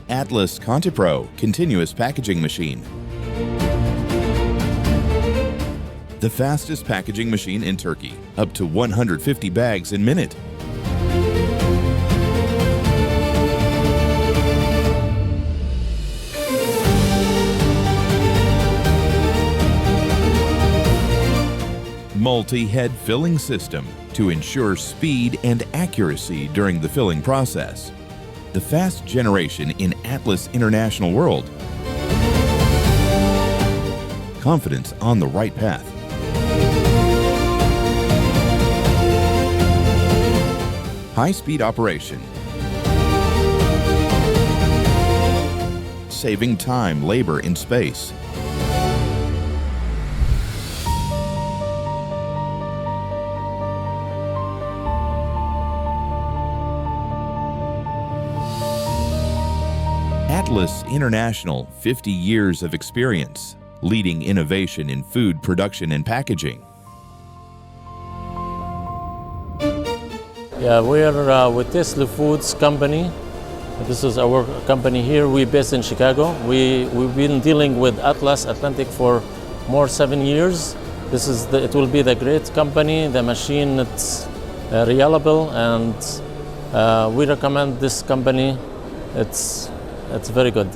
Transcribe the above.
Atlas ContiPro continuous packaging machine. The fastest packaging machine in Turkey, up to 150 bags in minute. Multi-head filling system to ensure speed and accuracy during the filling process. The fast generation in Atlas International World. Confidence on the right path. High-speed operation. Saving time, labor, and space. Atlas International, 50 years of experience, leading innovation in food production and packaging. Yeah, we're with Tesla Foods company. This is our company here. We're based in Chicago. We've been dealing with Atlas Atlantic for more 7 years. It will be the great company. The machine, it's reliable, and we recommend this company. It's very good.